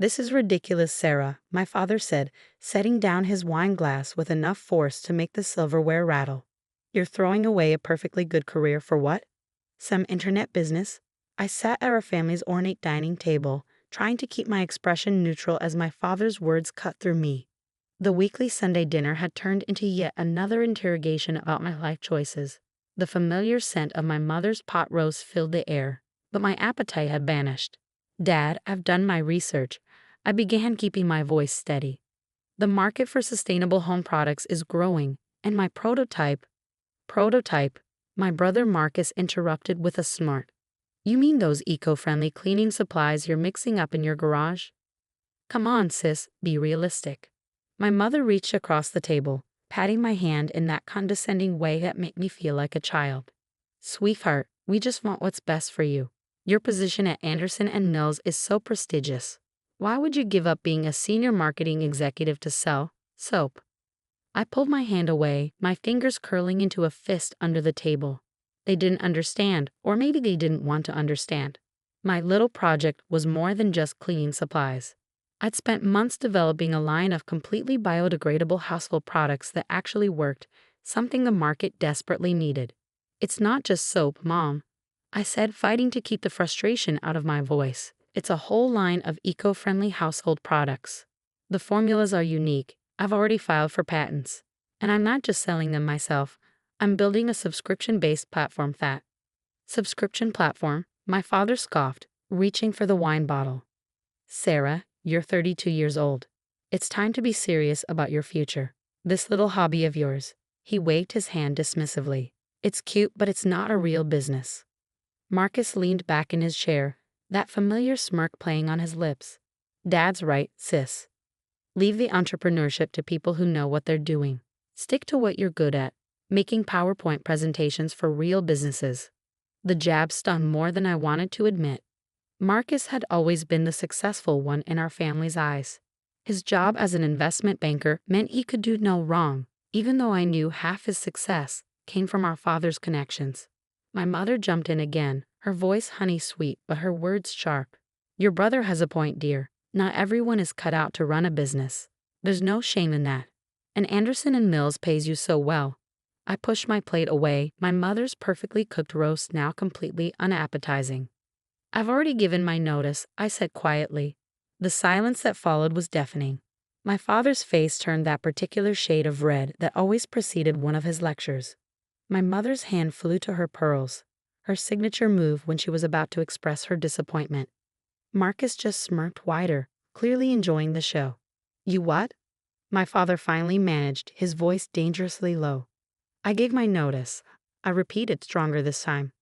"This is ridiculous, Sarah," my father said, setting down his wine glass with enough force to make the silverware rattle. "You're throwing away a perfectly good career for what? Some internet business?" I sat at our family's ornate dining table, trying to keep my expression neutral as my father's words cut through me. The weekly Sunday dinner had turned into yet another interrogation about my life choices. The familiar scent of my mother's pot roast filled the air, but my appetite had vanished. "Dad, I've done my research." I began, keeping my voice steady. "The market for sustainable home products is growing, and my prototype, my brother Marcus interrupted with a snort. "You mean those eco-friendly cleaning supplies you're mixing up in your garage? Come on, sis, be realistic." My mother reached across the table, patting my hand in that condescending way that made me feel like a child. "Sweetheart, we just want what's best for you. Your position at Anderson and Mills is so prestigious. Why would you give up being a senior marketing executive to sell soap?" I pulled my hand away, my fingers curling into a fist under the table. They didn't understand, or maybe they didn't want to understand. My little project was more than just cleaning supplies. I'd spent months developing a line of completely biodegradable household products that actually worked, something the market desperately needed. "It's not just soap, Mom," I said, fighting to keep the frustration out of my voice. "It's a whole line of eco-friendly household products. The formulas are unique. I've already filed for patents. And I'm not just selling them myself. I'm building a subscription-based platform that—" "Subscription platform?" My father scoffed, reaching for the wine bottle. "Sarah, you're 32 years old. It's time to be serious about your future. This little hobby of yours." He waved his hand dismissively. "It's cute, but it's not a real business." Marcus leaned back in his chair, that familiar smirk playing on his lips. "Dad's right, sis. Leave the entrepreneurship to people who know what they're doing. Stick to what you're good at, making PowerPoint presentations for real businesses." The jab stung more than I wanted to admit. Marcus had always been the successful one in our family's eyes. His job as an investment banker meant he could do no wrong, even though I knew half his success came from our father's connections. My mother jumped in again, her voice honey-sweet but her words sharp. "Your brother has a point, dear. Not everyone is cut out to run a business. There's no shame in that. And Anderson and Mills pays you so well." I pushed my plate away, my mother's perfectly cooked roast now completely unappetizing. "I've already given my notice," I said quietly. The silence that followed was deafening. My father's face turned that particular shade of red that always preceded one of his lectures. My mother's hand flew to her pearls, her signature move when she was about to express her disappointment. Marcus just smirked wider, clearly enjoying the show. "You what?" My father finally managed, his voice dangerously low. "I gave my notice." I repeated, stronger this time.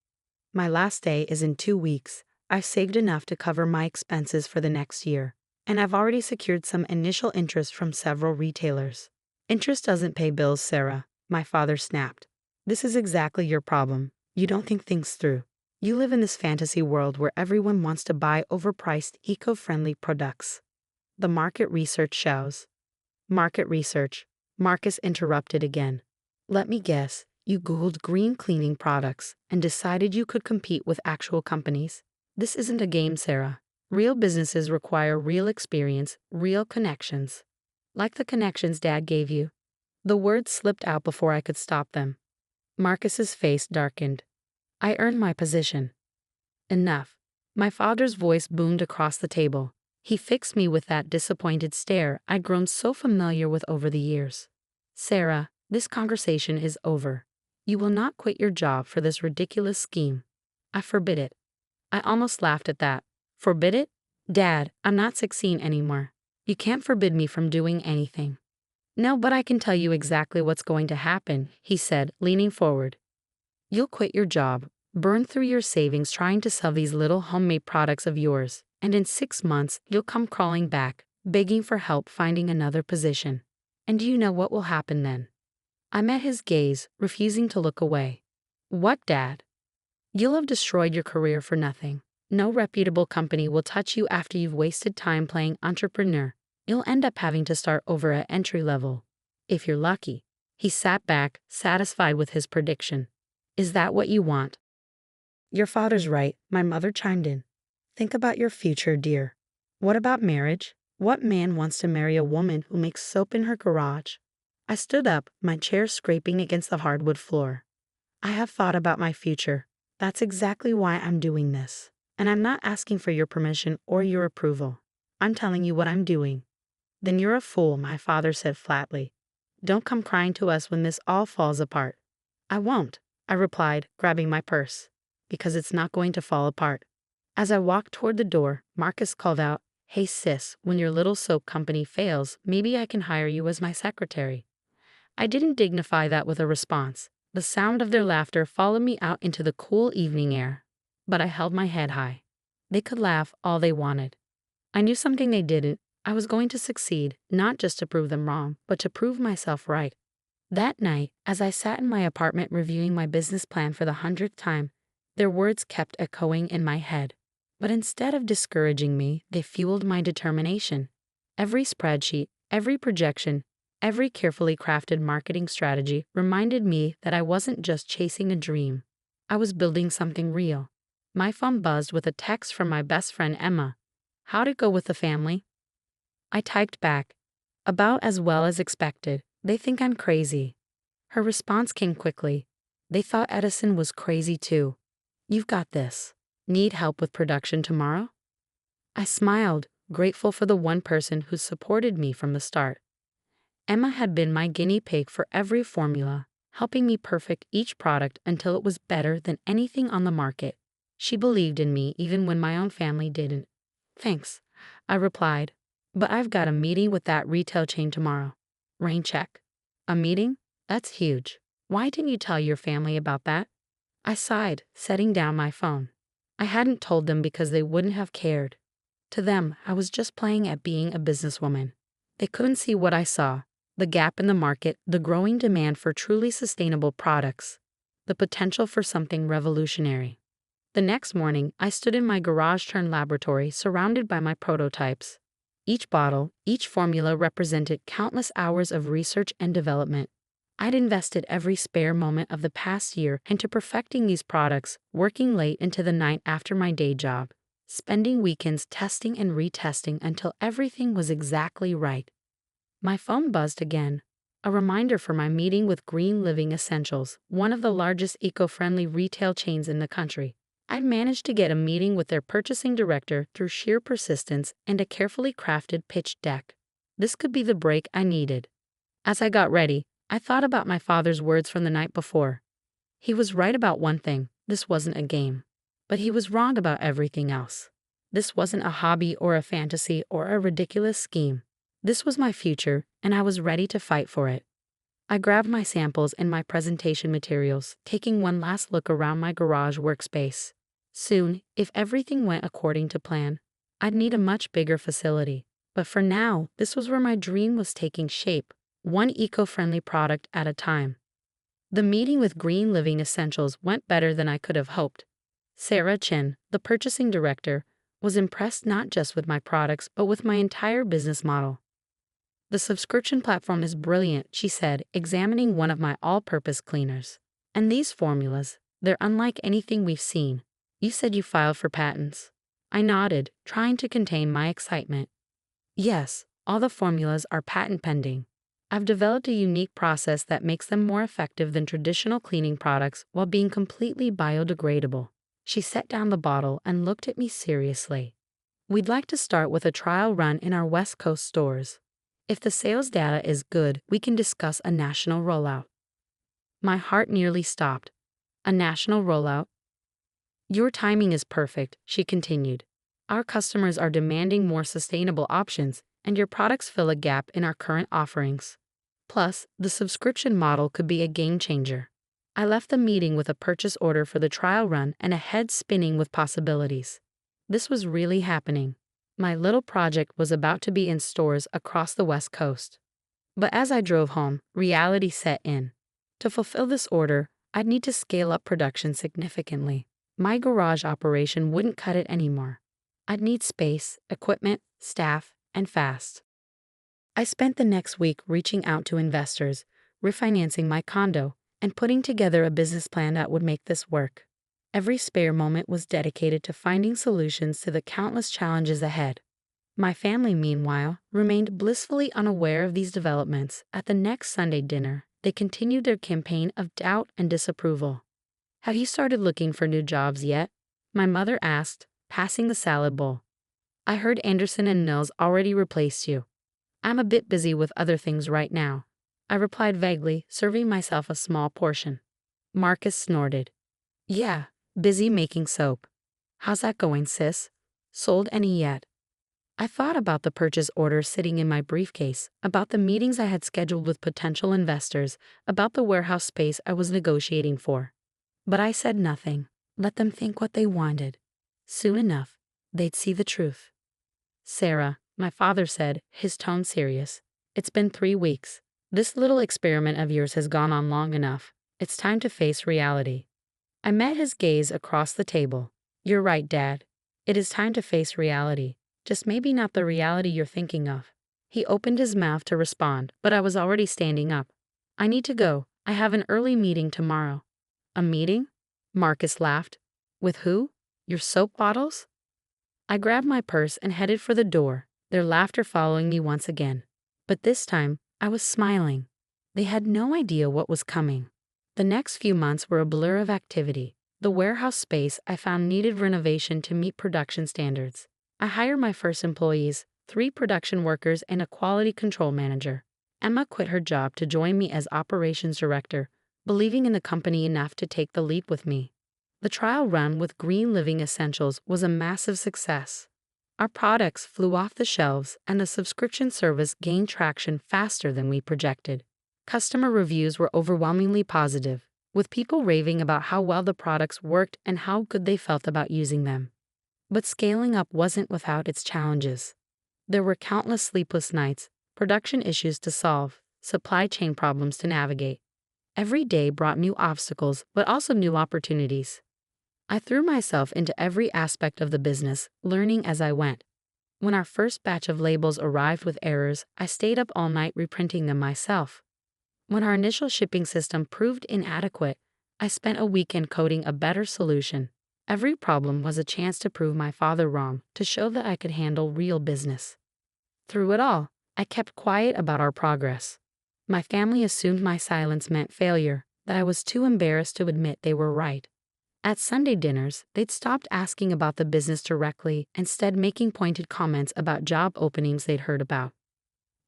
"My last day is in 2 weeks. I've saved enough to cover my expenses for the next year, and I've already secured some initial interest from several retailers." "Interest doesn't pay bills, Sarah," my father snapped. "This is exactly your problem. You don't think things through. You live in this fantasy world where everyone wants to buy overpriced, eco-friendly products. The market research shows." "Market research," Marcus interrupted again. "Let me guess, you Googled green cleaning products and decided you could compete with actual companies? This isn't a game, Sarah. Real businesses require real experience, real connections. Like the connections Dad gave you." The words slipped out before I could stop them. Marcus's face darkened. "I earned my position." "Enough." My father's voice boomed across the table. He fixed me with that disappointed stare I'd grown so familiar with over the years. "Sarah, this conversation is over. You will not quit your job for this ridiculous scheme. I forbid it." I almost laughed at that. "Forbid it? Dad, I'm not 16 anymore. You can't forbid me from doing anything." "No, but I can tell you exactly what's going to happen," he said, leaning forward. "You'll quit your job, burn through your savings trying to sell these little homemade products of yours, and in 6 months you'll come crawling back, begging for help finding another position. And do you know what will happen then?" I met his gaze, refusing to look away. "What, Dad?" "You'll have destroyed your career for nothing. No reputable company will touch you after you've wasted time playing entrepreneur. You'll end up having to start over at entry level. If you're lucky." He sat back, satisfied with his prediction. "Is that what you want?" "Your father's right," my mother chimed in. "Think about your future, dear. What about marriage? What man wants to marry a woman who makes soap in her garage? I stood up, my chair scraping against the hardwood floor. I have thought about my future. That's exactly why I'm doing this. And I'm not asking for your permission or your approval. I'm telling you what I'm doing. Then you're a fool, my father said flatly. Don't come crying to us when this all falls apart. I won't, I replied, grabbing my purse. Because it's not going to fall apart. As I walked toward the door, Marcus called out, "Hey sis, when your little soap company fails, maybe I can hire you as my secretary." I didn't dignify that with a response. The sound of their laughter followed me out into the cool evening air. But I held my head high. They could laugh all they wanted. I knew something they didn't. I was going to succeed, not just to prove them wrong, but to prove myself right. That night, as I sat in my apartment reviewing my business plan for the 100th time, their words kept echoing in my head. But instead of discouraging me, they fueled my determination. Every spreadsheet, every projection, every carefully crafted marketing strategy reminded me that I wasn't just chasing a dream. I was building something real. My phone buzzed with a text from my best friend Emma. "How'd it go with the family?" I typed back, "About as well as expected. They think I'm crazy." Her response came quickly. "They thought Edison was crazy too. You've got this. Need help with production tomorrow?" I smiled, grateful for the one person who supported me from the start. Emma had been my guinea pig for every formula, helping me perfect each product until it was better than anything on the market. She believed in me even when my own family didn't. "Thanks," I replied, "but I've got a meeting with that retail chain tomorrow." Rain check. "A meeting? That's huge. Why didn't you tell your family about that?" I sighed, setting down my phone. I hadn't told them because they wouldn't have cared. To them, I was just playing at being a businesswoman. They couldn't see what I saw: the gap in the market, the growing demand for truly sustainable products, the potential for something revolutionary. The next morning, I stood in my garage-turned laboratory surrounded by my prototypes. Each bottle, each formula represented countless hours of research and development. I'd invested every spare moment of the past year into perfecting these products, working late into the night after my day job, spending weekends testing and retesting until everything was exactly right. My phone buzzed again, a reminder for my meeting with Green Living Essentials, one of the largest eco-friendly retail chains in the country. I'd managed to get a meeting with their purchasing director through sheer persistence and a carefully crafted pitch deck. This could be the break I needed. As I got ready, I thought about my father's words from the night before. He was right about one thing: this wasn't a game. But he was wrong about everything else. This wasn't a hobby or a fantasy or a ridiculous scheme. This was my future, and I was ready to fight for it. I grabbed my samples and my presentation materials, taking one last look around my garage workspace. Soon, if everything went according to plan, I'd need a much bigger facility. But for now, this was where my dream was taking shape, one eco-friendly product at a time. The meeting with Green Living Essentials went better than I could have hoped. Sarah Chin, the purchasing director, was impressed not just with my products but with my entire business model. "The subscription platform is brilliant," she said, examining one of my all-purpose cleaners. "And these formulas, they're unlike anything we've seen. You said you filed for patents." I nodded, trying to contain my excitement. "Yes, all the formulas are patent pending. I've developed a unique process that makes them more effective than traditional cleaning products while being completely biodegradable." She set down the bottle and looked at me seriously. "We'd like to start with a trial run in our West Coast stores. If the sales data is good, we can discuss a national rollout." My heart nearly stopped. "A national rollout?" "Your timing is perfect," she continued. "Our customers are demanding more sustainable options, and your products fill a gap in our current offerings. Plus, the subscription model could be a game changer." I left the meeting with a purchase order for the trial run and a head spinning with possibilities. This was really happening. My little project was about to be in stores across the West Coast. But as I drove home, reality set in. To fulfill this order, I'd need to scale up production significantly. My garage operation wouldn't cut it anymore. I'd need space, equipment, staff, and fast. I spent the next week reaching out to investors, refinancing my condo, and putting together a business plan that would make this work. Every spare moment was dedicated to finding solutions to the countless challenges ahead. My family, meanwhile, remained blissfully unaware of these developments. At the next Sunday dinner, they continued their campaign of doubt and disapproval. "Have you started looking for new jobs yet?" my mother asked, passing the salad bowl. "I heard Anderson and Nils already replaced you." "I'm a bit busy with other things right now," I replied vaguely, serving myself a small portion. Marcus snorted. "Yeah, busy making soap. How's that going, sis? Sold any yet?" I thought about the purchase order sitting in my briefcase, about the meetings I had scheduled with potential investors, about the warehouse space I was negotiating for. But I said nothing. Let them think what they wanted. Soon enough, they'd see the truth. "Sarah," my father said, his tone serious, "it's been 3 weeks. This little experiment of yours has gone on long enough. It's time to face reality." I met his gaze across the table. "You're right, Dad. It is time to face reality. Just maybe not the reality you're thinking of." He opened his mouth to respond, but I was already standing up. "I need to go. I have an early meeting tomorrow." "A meeting?" Marcus laughed. "With who? Your soap bottles?" I grabbed my purse and headed for the door, their laughter following me once again. But this time, I was smiling. They had no idea what was coming. The next few months were a blur of activity. The warehouse space I found needed renovation to meet production standards. I hired my first employees, 3 production workers and a quality control manager. Emma quit her job to join me as operations director, believing in the company enough to take the leap with me. The trial run with Green Living Essentials was a massive success. Our products flew off the shelves and the subscription service gained traction faster than we projected. Customer reviews were overwhelmingly positive, with people raving about how well the products worked and how good they felt about using them. But scaling up wasn't without its challenges. There were countless sleepless nights, production issues to solve, supply chain problems to navigate. Every day brought new obstacles, but also new opportunities. I threw myself into every aspect of the business, learning as I went. When our first batch of labels arrived with errors, I stayed up all night reprinting them myself. When our initial shipping system proved inadequate, I spent a weekend coding a better solution. Every problem was a chance to prove my father wrong, to show that I could handle real business. Through it all, I kept quiet about our progress. My family assumed my silence meant failure, that I was too embarrassed to admit they were right. At Sunday dinners, they'd stopped asking about the business directly, instead making pointed comments about job openings they'd heard about.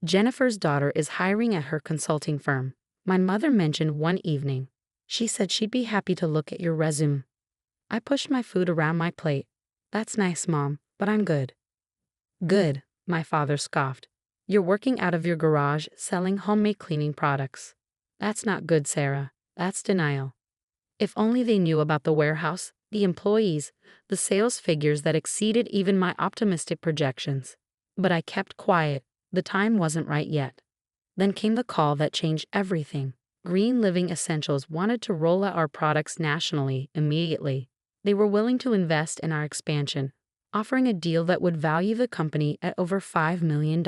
"Jennifer's daughter is hiring at her consulting firm," my mother mentioned one evening. "She said she'd be happy to look at your resume." I pushed my food around my plate. "That's nice, Mom, but I'm good." "Good," my father scoffed. "You're working out of your garage selling homemade cleaning products." "That's not good, Sarah. That's denial." If only they knew about the warehouse, the employees, the sales figures that exceeded even my optimistic projections. But I kept quiet. The time wasn't right yet. Then came the call that changed everything. Green Living Essentials wanted to roll out our products nationally immediately. They were willing to invest in our expansion, offering a deal that would value the company at over $5 million.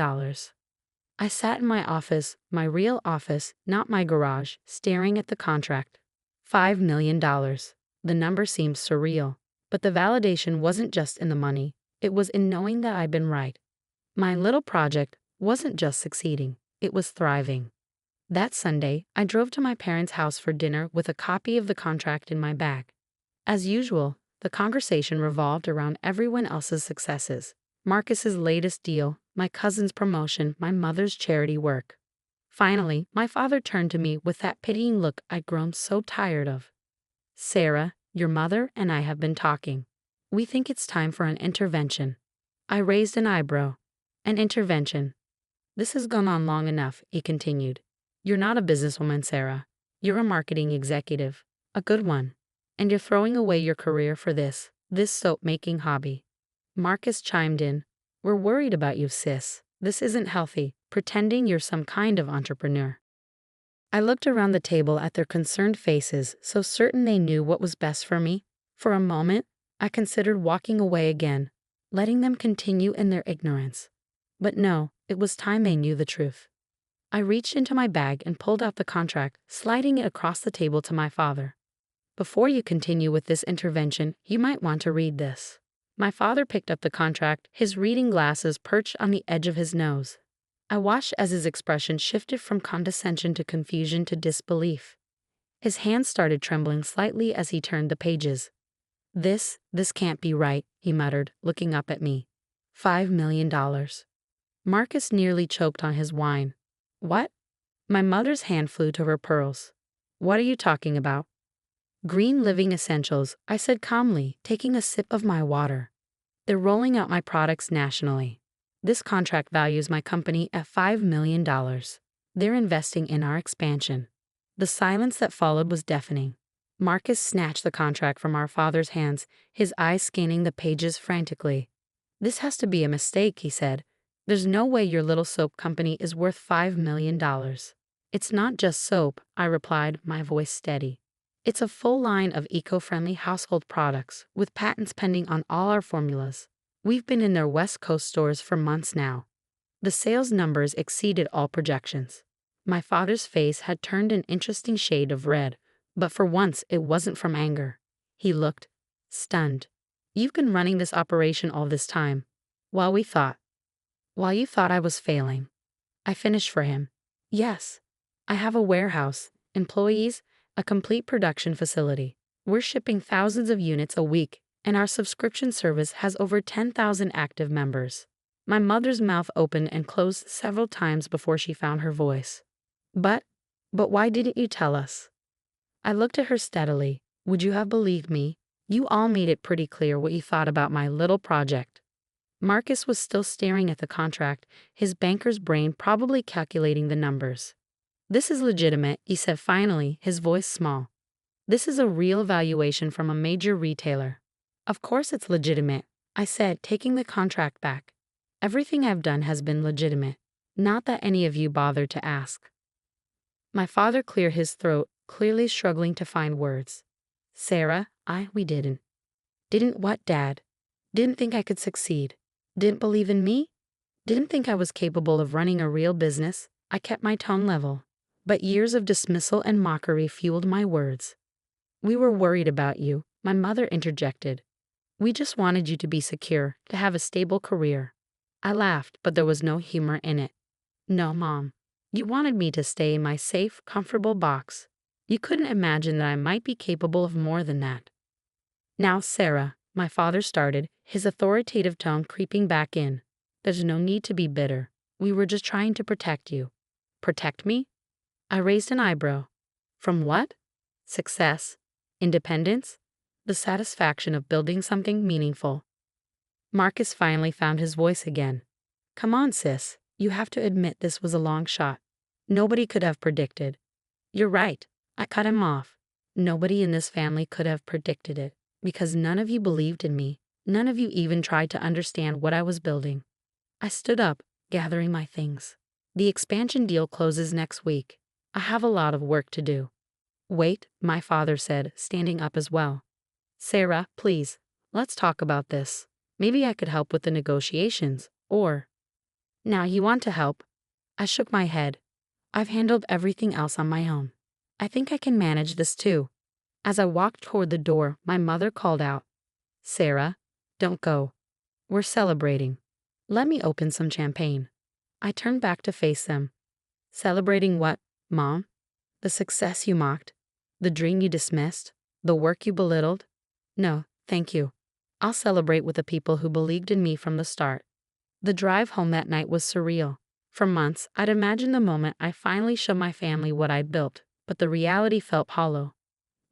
I sat in my office, my real office, not my garage, staring at the contract. $5 million. The number seemed surreal. But the validation wasn't just in the money, it was in knowing that I'd been right. My little project wasn't just succeeding, it was thriving. That Sunday, I drove to my parents' house for dinner with a copy of the contract in my bag. As usual, the conversation revolved around everyone else's successes. Marcus's latest deal, my cousin's promotion, my mother's charity work. Finally, my father turned to me with that pitying look I'd grown so tired of. "Sarah, your mother and I have been talking. We think it's time for an intervention." I raised an eyebrow. "An intervention?" "This has gone on long enough," he continued. "You're not a businesswoman, Sarah. You're a marketing executive. A good one. And you're throwing away your career for this soap-making hobby." Marcus chimed in. "We're worried about you, sis. This isn't healthy, pretending you're some kind of entrepreneur." I looked around the table at their concerned faces, so certain they knew what was best for me. For a moment, I considered walking away again, letting them continue in their ignorance. But no, it was time they knew the truth. I reached into my bag and pulled out the contract, sliding it across the table to my father. "Before you continue with this intervention, you might want to read this." My father picked up the contract, his reading glasses perched on the edge of his nose. I watched as his expression shifted from condescension to confusion to disbelief. His hands started trembling slightly as he turned the pages. This can't be right, he muttered, looking up at me. $5 million. Marcus nearly choked on his wine. What? My mother's hand flew to her pearls. What are you talking about? Green Living Essentials, I said calmly, taking a sip of my water. They're rolling out my products nationally. This contract values my company at $5 million. They're investing in our expansion. The silence that followed was deafening. Marcus snatched the contract from our father's hands, his eyes scanning the pages frantically. This has to be a mistake, he said. There's no way your little soap company is worth $5 million. It's not just soap, I replied, my voice steady. It's a full line of eco-friendly household products, with patents pending on all our formulas. We've been in their West Coast stores for months now. The sales numbers exceeded all projections. My father's face had turned an interesting shade of red, but for once it wasn't from anger. He looked stunned. You've been running this operation all this time, while you thought I was failing. I finished for him. Yes, I have a warehouse, employees, a complete production facility. We're shipping thousands of units a week, and our subscription service has over 10,000 active members. My mother's mouth opened and closed several times before she found her voice. But why didn't you tell us? I looked at her steadily. Would you have believed me? You all made it pretty clear what you thought about my little project. Marcus was still staring at the contract, his banker's brain probably calculating the numbers. This is legitimate, he said finally, his voice small. This is a real valuation from a major retailer. Of course it's legitimate, I said, taking the contract back. Everything I've done has been legitimate. Not that any of you bothered to ask. My father cleared his throat, clearly struggling to find words. Sarah, we didn't. Didn't what, Dad? Didn't think I could succeed. Didn't believe in me? Didn't think I was capable of running a real business? I kept my tone level. But years of dismissal and mockery fueled my words. We were worried about you, my mother interjected. We just wanted you to be secure, to have a stable career. I laughed, but there was no humor in it. No, Mom. You wanted me to stay in my safe, comfortable box. You couldn't imagine that I might be capable of more than that. Now, Sarah, my father started, his authoritative tone creeping back in. There's no need to be bitter. We were just trying to protect you. Protect me? I raised an eyebrow. From what? Success? Independence? The satisfaction of building something meaningful. Marcus finally found his voice again. Come on, sis. You have to admit this was a long shot. Nobody could have predicted. You're right. I cut him off. Nobody in this family could have predicted it, because none of you believed in me. None of you even tried to understand what I was building. I stood up, gathering my things. The expansion deal closes next week. I have a lot of work to do. Wait, my father said, standing up as well. Sarah, please, let's talk about this. Maybe I could help with the negotiations, or... Now you want to help? I shook my head. I've handled everything else on my own. I think I can manage this too. As I walked toward the door, my mother called out, Sarah, don't go. We're celebrating. Let me open some champagne. I turned back to face them. Celebrating what, Mom? The success you mocked? The dream you dismissed? The work you belittled? No, thank you. I'll celebrate with the people who believed in me from the start. The drive home that night was surreal. For months, I'd imagined the moment I finally showed my family what I'd built, but the reality felt hollow.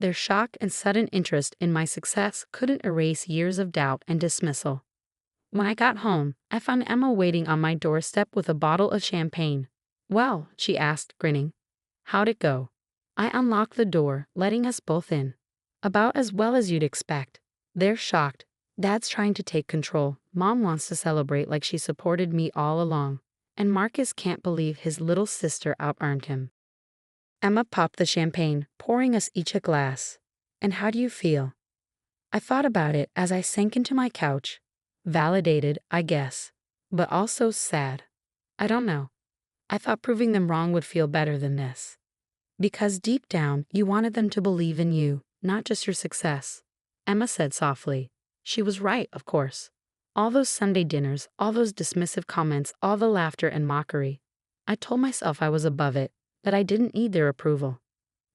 Their shock and sudden interest in my success couldn't erase years of doubt and dismissal. When I got home, I found Emma waiting on my doorstep with a bottle of champagne. Well, she asked, grinning. How'd it go? I unlocked the door, letting us both in. About as well as you'd expect. They're shocked. Dad's trying to take control. Mom wants to celebrate like she supported me all along. And Marcus can't believe his little sister out-earned him. Emma popped the champagne, pouring us each a glass. And how do you feel? I thought about it as I sank into my couch. Validated, I guess. But also sad. I don't know. I thought proving them wrong would feel better than this. Because deep down, you wanted them to believe in you, not just your success. Emma said softly. She was right, of course. All those Sunday dinners, all those dismissive comments, all the laughter and mockery. I told myself I was above it, that I didn't need their approval.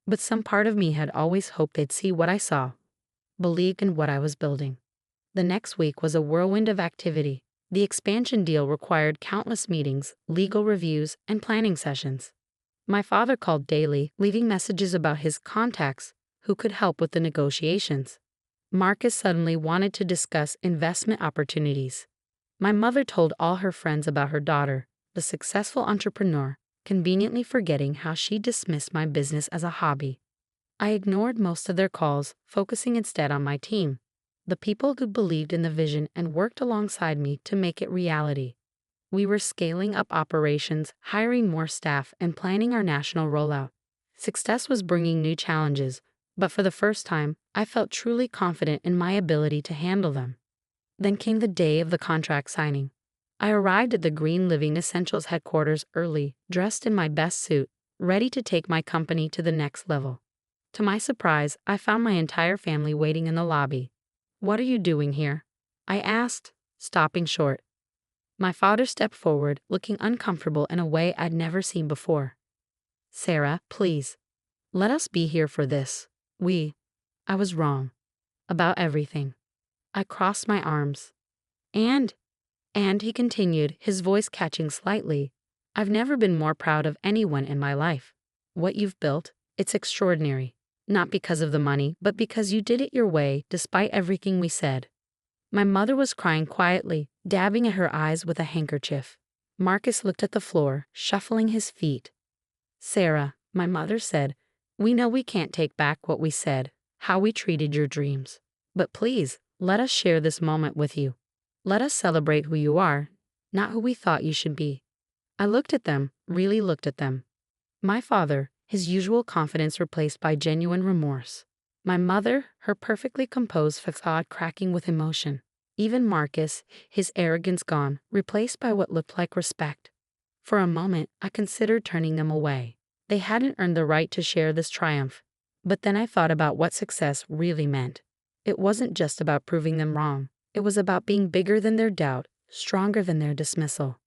But some part of me had always hoped they'd see what I saw, believed in what I was building. The next week was a whirlwind of activity. The expansion deal required countless meetings, legal reviews, and planning sessions. My father called daily, leaving messages about his contacts who could help with the negotiations. Marcus suddenly wanted to discuss investment opportunities. My mother told all her friends about her daughter, the successful entrepreneur, conveniently forgetting how she dismissed my business as a hobby. I ignored most of their calls, focusing instead on my team, the people who believed in the vision and worked alongside me to make it reality. We were scaling up operations, hiring more staff, and planning our national rollout. Success was bringing new challenges, but for the first time, I felt truly confident in my ability to handle them. Then came the day of the contract signing. I arrived at the Green Living Essentials headquarters early, dressed in my best suit, ready to take my company to the next level. To my surprise, I found my entire family waiting in the lobby. "What are you doing here?" I asked, stopping short. My father stepped forward, looking uncomfortable in a way I'd never seen before. "Sarah, please. Let us be here for this. I was wrong. About everything." I crossed my arms. And, he continued, his voice catching slightly, "I've never been more proud of anyone in my life. What you've built, it's extraordinary. Not because of the money, but because you did it your way, despite everything we said." My mother was crying quietly, dabbing at her eyes with a handkerchief. Marcus looked at the floor, shuffling his feet. "Sarah," my mother said, "we know we can't take back what we said, how we treated your dreams. But please, let us share this moment with you. Let us celebrate who you are, not who we thought you should be." I looked at them, really looked at them. My father, his usual confidence replaced by genuine remorse. My mother, her perfectly composed facade cracking with emotion. Even Marcus, his arrogance gone, replaced by what looked like respect. For a moment, I considered turning them away. They hadn't earned the right to share this triumph. But then I thought about what success really meant. It wasn't just about proving them wrong. It was about being bigger than their doubt, stronger than their dismissal.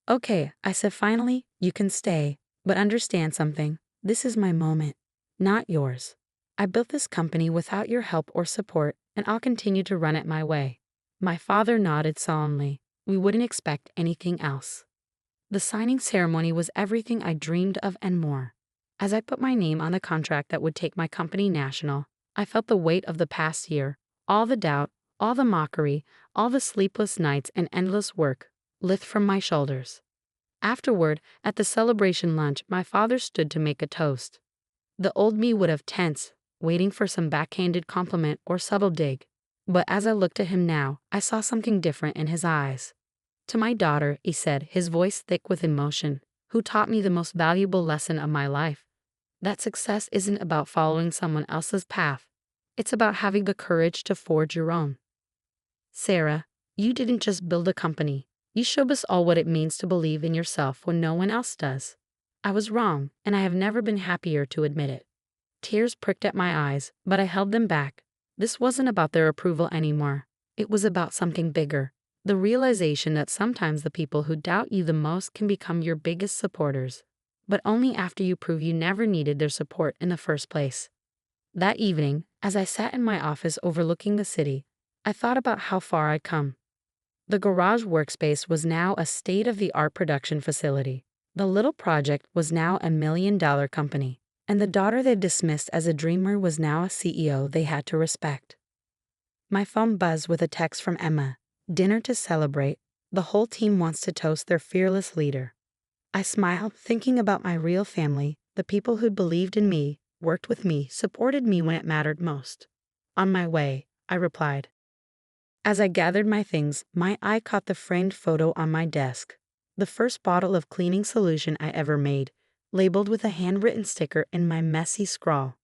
"Okay," I said finally, "you can stay. But understand something. This is my moment, not yours. I built this company without your help or support, and I'll continue to run it my way." My father nodded solemnly. We wouldn't expect anything else. The signing ceremony was everything I dreamed of and more. As I put my name on the contract that would take my company national, I felt the weight of the past year, all the doubt, all the mockery, all the sleepless nights and endless work, lift from my shoulders. Afterward, at the celebration lunch, my father stood to make a toast. The old me would have tensed, waiting for some backhanded compliment or subtle dig. But as I looked at him now, I saw something different in his eyes. "To my daughter," he said, his voice thick with emotion, "who taught me the most valuable lesson of my life. That success isn't about following someone else's path. It's about having the courage to forge your own. Sarah, you didn't just build a company. You showed us all what it means to believe in yourself when no one else does." I was wrong, and I have never been happier to admit it. Tears pricked at my eyes, but I held them back. This wasn't about their approval anymore. It was about something bigger. The realization that sometimes the people who doubt you the most can become your biggest supporters, but only after you prove you never needed their support in the first place. That evening, as I sat in my office overlooking the city, I thought about how far I'd come. The garage workspace was now a state-of-the-art production facility. The little project was now a $1 million company. And the daughter they dismissed as a dreamer was now a CEO they had to respect. My phone buzzed with a text from Emma. "Dinner to celebrate. The whole team wants to toast their fearless leader." I smiled, thinking about my real family, the people who believed in me, worked with me, supported me when it mattered most. "On my way," I replied. As I gathered my things, my eye caught the framed photo on my desk. The first bottle of cleaning solution I ever made, labeled with a handwritten sticker in my messy scrawl.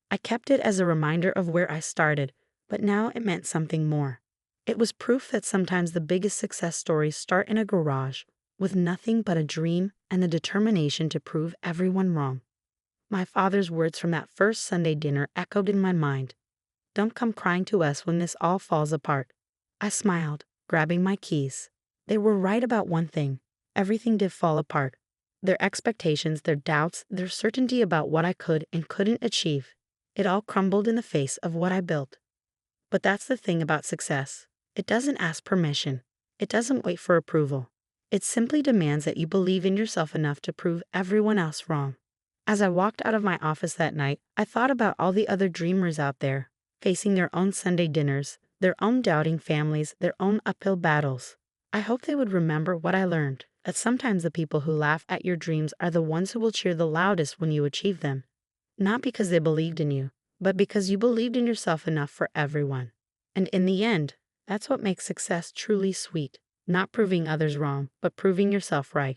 I kept it as a reminder of where I started, but now it meant something more. It was proof that sometimes the biggest success stories start in a garage, with nothing but a dream and the determination to prove everyone wrong. My father's words from that first Sunday dinner echoed in my mind. Don't come crying to us when this all falls apart. I smiled, grabbing my keys. They were right about one thing. Everything did fall apart. Their expectations, their doubts, their certainty about what I could and couldn't achieve. It all crumbled in the face of what I built. But that's the thing about success. It doesn't ask permission. It doesn't wait for approval. It simply demands that you believe in yourself enough to prove everyone else wrong. As I walked out of my office that night, I thought about all the other dreamers out there, facing their own Sunday dinners, their own doubting families, their own uphill battles. I hope they would remember what I learned, that sometimes the people who laugh at your dreams are the ones who will cheer the loudest when you achieve them. Not because they believed in you, but because you believed in yourself enough for everyone. And in the end, that's what makes success truly sweet. Not proving others wrong, but proving yourself right.